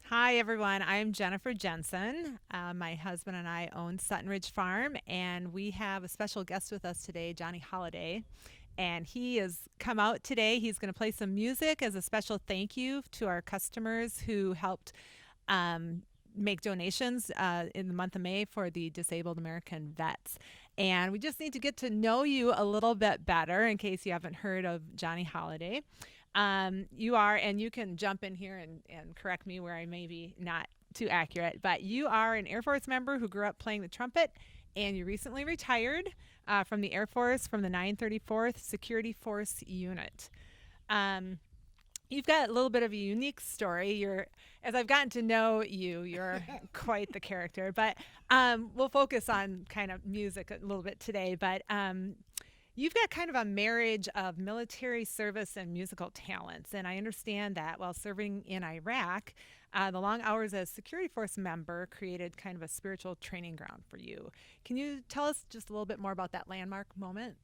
Hi, everyone. I'm Jennifer Jensen. My husband and I own Sutton Ridge Farm, and we have a special guest with us today, Johnny Holliday. And he has come out today. He's going to play some music as a special thank you to our customers who helped um, make donations in the month of May for the disabled American vets. And we just need to get to know you a little bit better in case you haven't heard of Johnny Holliday. You are, and you can jump in here and correct me where I may be not too accurate, but you are an Air Force member who grew up playing the trumpet, and you recently retired from the Air Force from the 934th Security Force Unit. Um, you've got a little bit of a unique story. As I've gotten to know you, you're quite the character. But we'll focus on kind of music a little bit today. But you've got kind of a marriage of military service and musical talents. And I understand that while serving in Iraq, the long hours as security force member created kind of a spiritual training ground for you. Can you tell us just a little bit more about that landmark moment?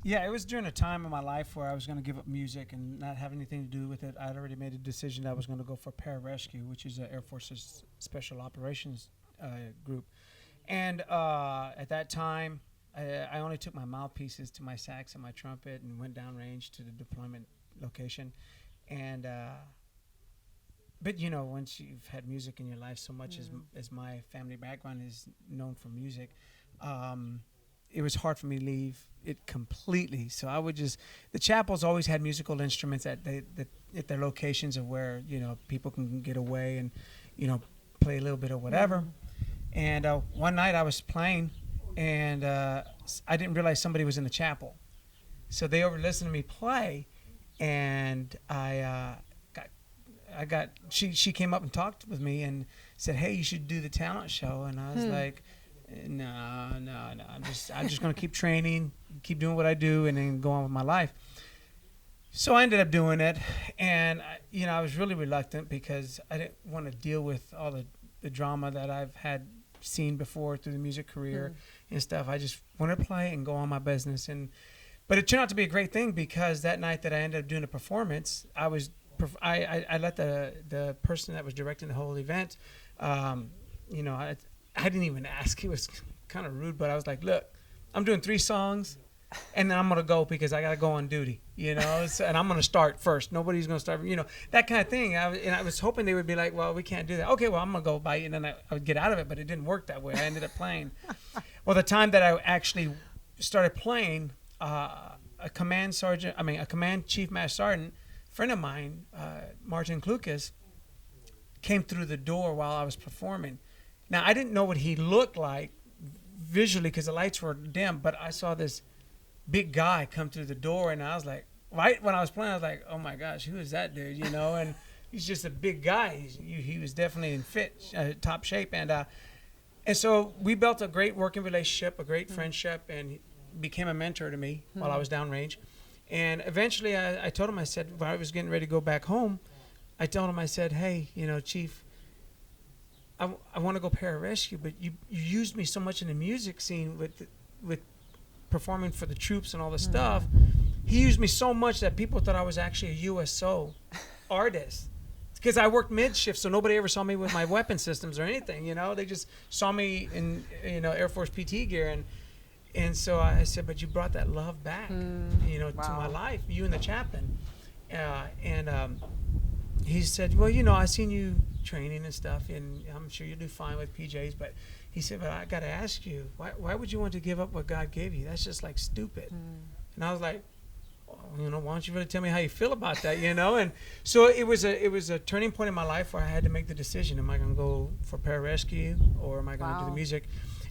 Yeah, it was during a time in my life where I was going to give up music and not have anything to do with it. I'd already made a decision that I was going to go for pararescue, which is the Air Force's special operations group. And at that time, I only took my mouthpieces to my sax and my trumpet and went downrange to the deployment location. And but you know, once you've had music in your life so much as my family background is known for music, it was hard for me to leave it completely. So I would just, the chapels always had musical instruments at their locations of where, you know, people can get away and, you know, play a little bit of whatever. And one night I was playing and I didn't realize somebody was in the chapel. So they over listened to me play, and she came up and talked with me and said, "Hey, you should do the talent show." And I was like, "No, no, no. I'm just gonna keep training, keep doing what I do, and then go on with my life." So I ended up doing it, and I was really reluctant because I didn't want to deal with all the drama that I've had seen before through the music career and stuff. I just wanted to play and go on my business, but it turned out to be a great thing because that night that I ended up doing a performance, I let the person that was directing the whole event, I didn't even ask. He was kind of rude, but I was like, "Look, I'm doing 3 songs, and then I'm gonna go because I gotta go on duty, and I'm gonna start first. Nobody's gonna start, that kind of thing." I was hoping they would be like, "Well, we can't do that." Okay, well, I'm gonna go bite, and then I would get out of it, but it didn't work that way. I ended up playing. Well, the time that I actually started playing, a command chief master sergeant friend of mine, Martin Klukas, came through the door while I was performing. Now, I didn't know what he looked like visually because the lights were dim, but I saw this big guy come through the door, and I was like, right when I was playing, I was like, "Oh my gosh, who is that dude?" And he's just a big guy. He was definitely in top shape, and so we built a great working relationship, a great friendship, and he became a mentor to me while I was downrange. And eventually, I told him, I said, when I was getting ready to go back home, I told him, I said, "Hey, Chief, I want to go pararescue, but you used me so much in the music scene with performing for the troops and all this stuff. He used me so much that people thought I was actually a USO artist because I worked mid shift, so nobody ever saw me with my weapon systems or anything. They just saw me in Air Force PT gear, and so I said, but you brought that love back, to my life, you and the chaplain, and." He said, "Well, I seen you training and stuff, and I'm sure you'll do fine with PJs." But he said, "But I got to ask you, why would you want to give up what God gave you? That's just like stupid." And I was like, "Well, why don't you really tell me how you feel about that?" And so it was a turning point in my life where I had to make the decision: am I going to go for pararescue or am I going to do the music?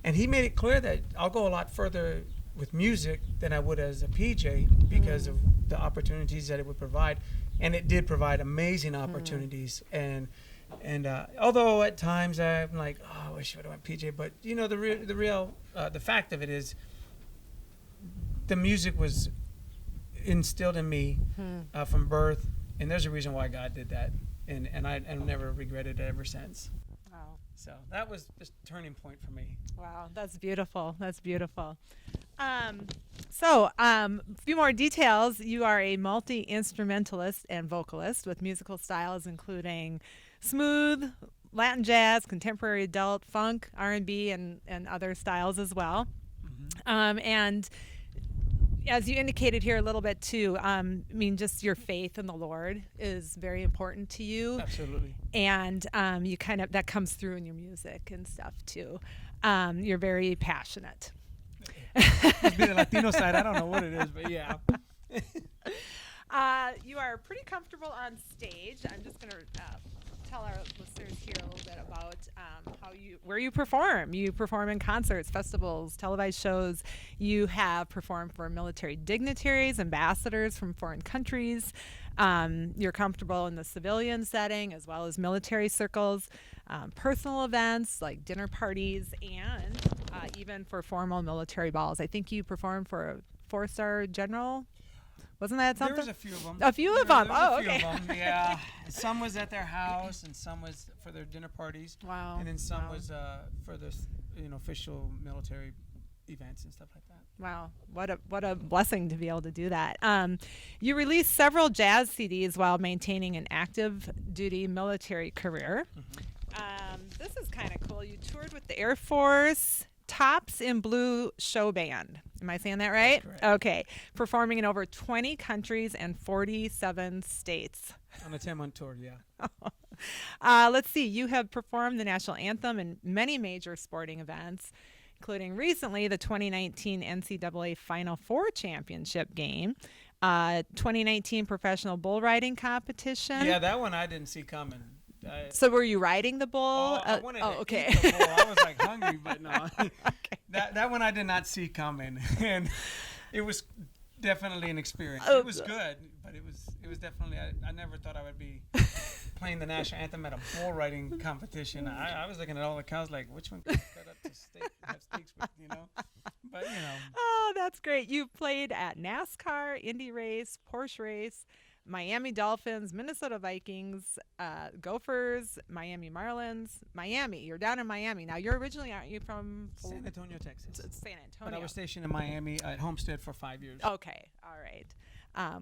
And he made it clear that I'll go a lot further with music than I would as a PJ because of the opportunities that it would provide. And it did provide amazing opportunities. And although at times I'm like, "Oh, I wish I would have went PJ," but the fact of it is, the music was instilled in me from birth, and there's a reason why God did that, and I've never regretted it ever since. Wow. So that was the turning point for me. Wow, that's beautiful. That's beautiful. A few more details. You are a multi-instrumentalist and vocalist with musical styles including smooth, Latin jazz, contemporary adult, funk, R&B, and other styles as well. And as you indicated here a little bit too, I mean, just your faith in the Lord is very important to you, Absolutely. and you kind of that comes through in your music and stuff too. You're very passionate. Must be the Latino side. I don't know what it is, but yeah. You are pretty comfortable on stage. I'm just going to tell our listeners here a little bit about where you perform. You perform in concerts, festivals, televised shows. You have performed for military dignitaries, ambassadors from foreign countries. You're comfortable in the civilian setting as well as military circles, personal events like dinner parties, and even for formal military balls. I think you performed for a 4-star general. Wasn't that something? There was a few of them. A few of them. Oh, okay. Few of them, yeah. Some was at their house, and some was for their dinner parties. Wow. And then some Wow. was for the official military events and stuff like that. Wow, what a blessing to be able to do that. You released several jazz CDs while maintaining an active duty military career. This is kind of cool. You toured with the Air Force Tops in Blue show band. Am I saying that right? That's correct. Okay. Performing in over 20 countries and 47 states. On a 10-month tour, yeah. Let's see. You have performed the national anthem in many major sporting events, including recently the 2019 NCAA Final Four championship game, 2019 professional bull riding competition. Yeah, that one I didn't see coming. So were you riding the bull? I wanted to okay. eat the bull. I was like hungry, but no. Okay. That one I did not see coming, and it was definitely an experience. Oh, It was good, but it was definitely. I never thought I would be playing the national anthem at a bull riding competition. I was looking at all the cows like, which one could cut up to have steaks with, But Oh, that's great. You played at NASCAR, Indy race, Porsche race, Miami Dolphins, Minnesota Vikings, Gophers, Miami Marlins, Miami. You're down in Miami. Now, you're originally, aren't you from San Antonio, Texas. San Antonio? But I was stationed in Miami at Homestead for 5 years. Okay. All right.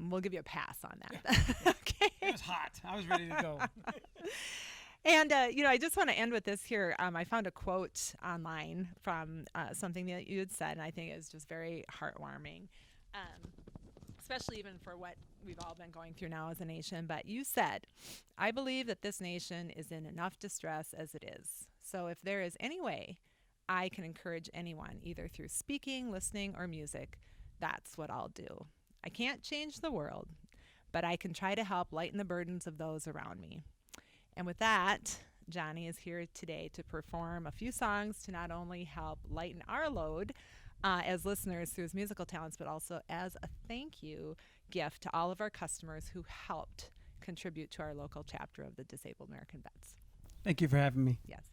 We'll give you a pass on that. Okay. It was hot. I was ready to go. And, I just want to end with this here. I found a quote online from something that you had said, and I think it was just very heartwarming, especially even for what we've all been going through now as a nation. But you said, "I believe that this nation is in enough distress as it is. So if there is any way I can encourage anyone, either through speaking, listening, or music, that's what I'll do. I can't change the world, but I can try to help lighten the burdens of those around me." And with that, Johnny is here today to perform a few songs to not only help lighten our load as listeners through his musical talents, but also as a thank you gift to all of our customers who helped contribute to our local chapter of the Disabled American Vets. Thank you for having me. Yes.